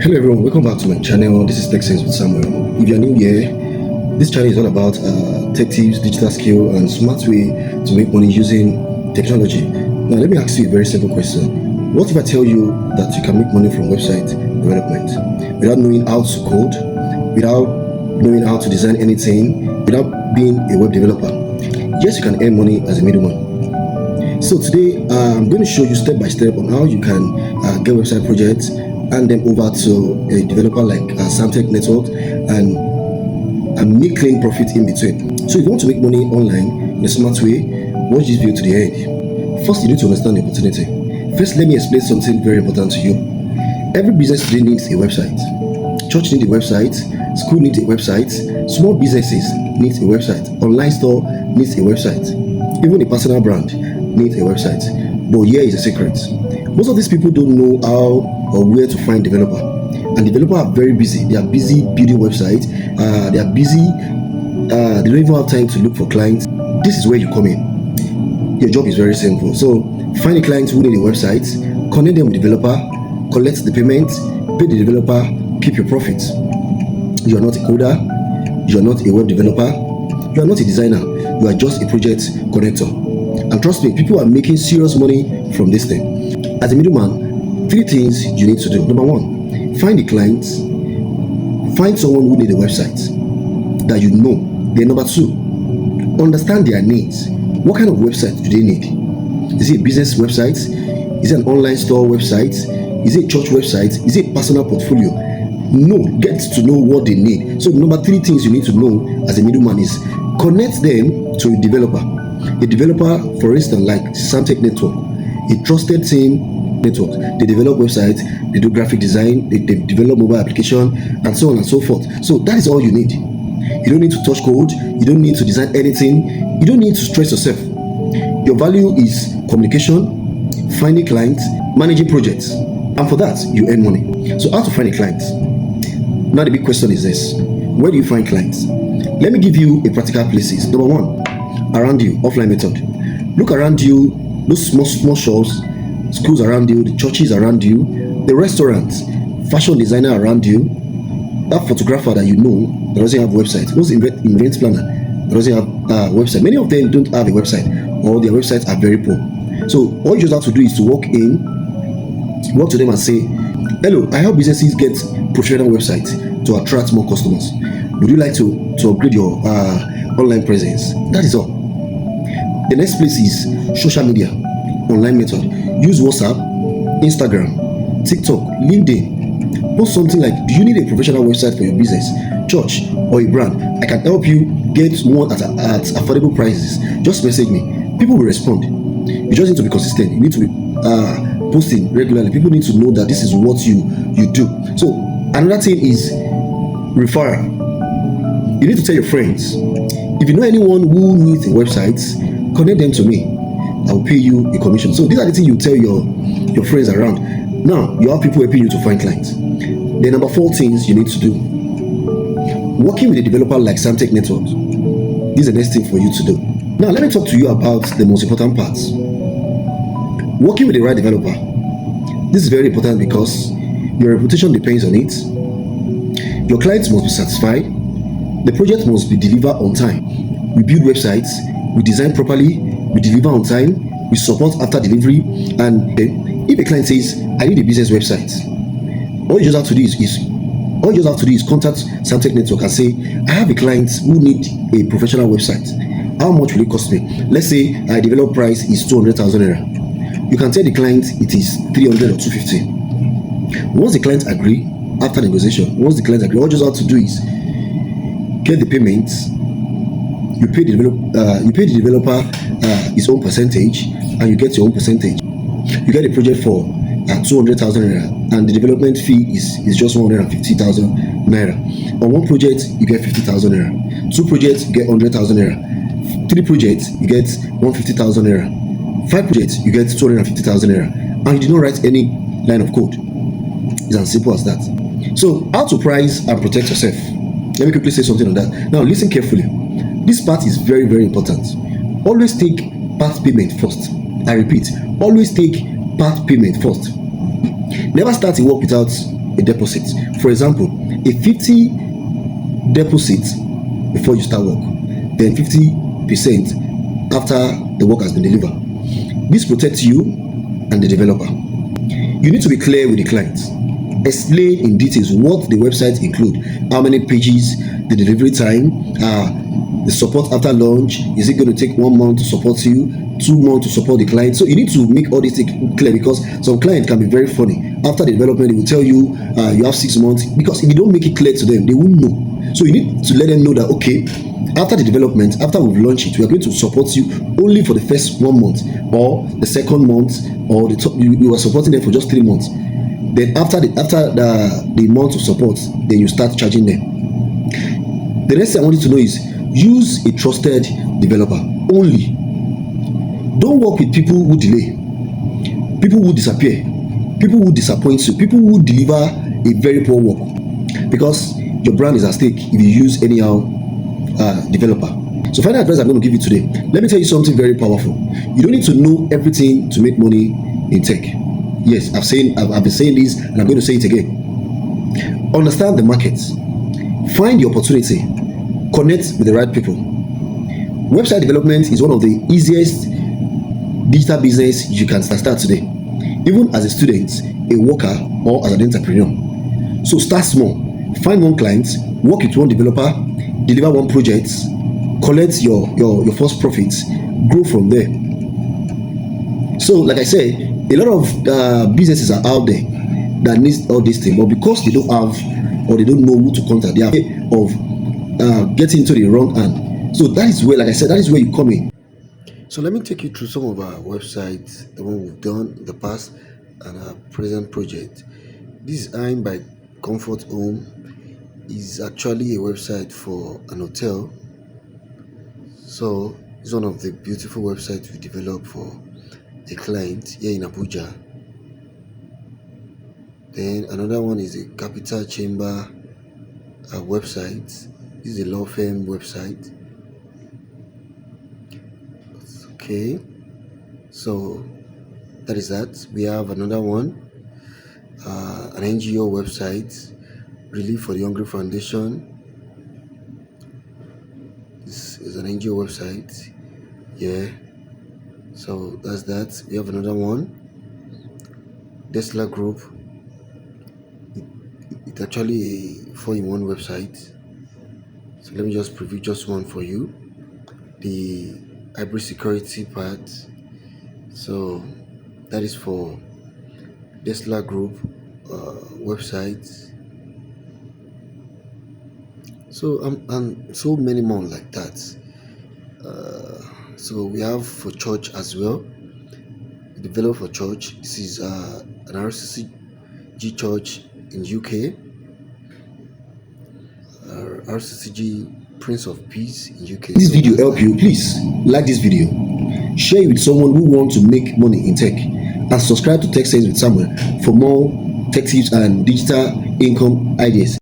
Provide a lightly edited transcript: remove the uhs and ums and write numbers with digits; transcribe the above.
Hello everyone, welcome back to my channel. This is Tech Sense with Samuel. If you're new here, this channel is all about tech tips, digital skill, and smart way to make money using technology. Now, let me ask you a very simple question. What if I tell you that you can make money from website development without knowing how to code, without knowing how to design anything, without being a web developer? Yes, you can earn money as a middleman. So today, I'm going to show you step by step on how you can get website projects, hand them over to a developer like Samtech Network, and make clean profit in between. So if you want to make money online in a smart way, watch this video to the end. First, you need to understand the opportunity. First, let me explain something very important to you. Every business today needs a website. Church needs a website, school needs a website, small businesses need a website, online store needs a website, even a personal brand needs a website. But here is a secret. Most of these people don't know how or where to find developer, and developers are very busy. They are busy building websites. They are busy. They don't even have time to look for clients. This is where you come in. Your job is very simple. So find the clients who need a website, connect them with developer, collect the payment, pay the developer, keep your profits. You are not a coder. You are not a web developer. You are not a designer. You are just a project connector. And trust me, people are making serious money from this thing. As a middleman, 3 things you need to do. Number 1, find the clients. Find someone who needs a website that you know. Then number 2, understand their needs. What kind of website do they need? Is it a business website? Is it an online store website? Is it a church website? Is it a personal portfolio? No, get to know what they need. So number 3 things you need to know as a middleman is connect them to a developer. A developer, for instance, like Samtech Network, a trusted team network. They develop websites, they do graphic design, they develop mobile application, and so on and so forth. So that is all you need. You don't need to touch code. You don't need to design anything. You don't need to stress yourself. Your value is communication, finding clients, managing projects, and for that you earn money. So how to find a client? Now the big question is this: where do you find clients? Let me give you a practical places. Number 1, around you, offline method. Look around you, those small shops, schools around you, the churches around you, the restaurants, fashion designer around you, that photographer that you know that doesn't have a website, those event planner that doesn't have a website. Many of them don't have a website, or their websites are very poor. So all you just have to do is to walk to them and say, hello, I help businesses get professional websites to attract more customers. Would you like to upgrade your online presence? That is all. The next place is social media, online method. Use WhatsApp, Instagram, TikTok, LinkedIn. Post something like, do you need a professional website for your business, church, or a brand? I can help you get one at affordable prices. Just message me. People will respond. You just need to be consistent. You need to be posting regularly. People need to know that this is what you do. So another thing is referral. You need to tell your friends. If you know anyone who needs a website, connect them to me. I will pay you a commission. So these are the things you tell your friends around. Now you have people helping you to find clients. The number 4 things you need to do: working with a developer like Samtech Network. This is the next thing for you to do. Now let me talk to you about the most important parts. Working with the right developer. This is very important because your reputation depends on it. Your clients must be satisfied. The project must be delivered on time. We build websites, we design properly, we deliver on time, we support after delivery. And if a client says, I need a business website, all you just have to do is contact Samtech Network and say, I have a client who need a professional website. How much will it cost me? Let's say I develop price is 200,000 naira. You can tell the client it is 300 or 250. Once the client agree, after negotiation, all you just have to do is get the payments. You pay the developer his own percentage, and you get your own percentage. You get a project for 200,000 naira, and the development fee is just 150,000 naira. On one project, you get 50,000 naira. 2 projects, you get 100,000 naira. 3 projects, you get 150,000 naira. 5 projects, you get 250,000 naira, and you did not write any line of code. It's as simple as that. So, how to price and protect yourself? Let me quickly say something on that. Now, listen carefully. This part is very, very important. Always take part payment first. I repeat, always take part payment first. Never start a work without a a deposit. For example, a 50 deposit before you start work, then 50% after the work has been delivered. This protects you and the developer. You need to be clear with the client. Explain in details what the website include, how many pages, the delivery time, the support after launch. Is it going to take 1 month to support you, 2 months to support the client? So you need to make all these things clear, because some clients can be very funny. After the development, they will tell you you have 6 months, because if you don't make it clear to them, they won't know. So you need to let them know that, okay, after the development, after we've launched it, we are going to support you only for the first 1 month, or the second month, or you are supporting them for just 3 months. Then after the month of support, then you start charging them. The next thing I want you to know is use a trusted developer only. Don't work with people who delay, people who disappear, people who disappoint you, people who deliver a very poor work, because your brand is at stake if you use anyhow developer. So final advice I'm going to give you today, let me tell you something very powerful. You don't need to know everything to make money in tech. Yes, I've been saying this, and I'm going to say it again. Understand the market, find the opportunity, connect with the right people. Website development is one of the easiest digital business you can start today, even as a student, a worker, or as an entrepreneur. So start small, find one client, work with one developer, deliver one project, collect your first profits, grow from there. So like I said, a lot of businesses are out there that needs all these things, but because they don't have, or they don't know who to contact, they are afraid of getting into the wrong hand. So that is where, like I said, that is where you come in. So let me take you through some of our websites, the one we've done in the past and our present project. This is I'm by Comfort Home. Is actually a website for an hotel. So it's one of the beautiful websites we developed for a client here in Abuja. Then another one is a Capital Chamber website. This is a law firm website. Okay, so that is that. We have another one, an NGO website, Relief for the Hungry Foundation. This is an NGO website. Yeah, so that's that. We have another one, Tesla Group. It's actually a 4-in-1 website. So let me just preview just one for you. The hybrid security part. So that is for Tesla Group website. So and so many more like that. So we have for church as well. We develop for church. This is an RCCG church in UK. RCCG Prince of Peace in UK. This video help you, please like this video, share it with someone who wants to make money in tech, and subscribe to Tech Sense with Samuel for more tech tips and digital income ideas.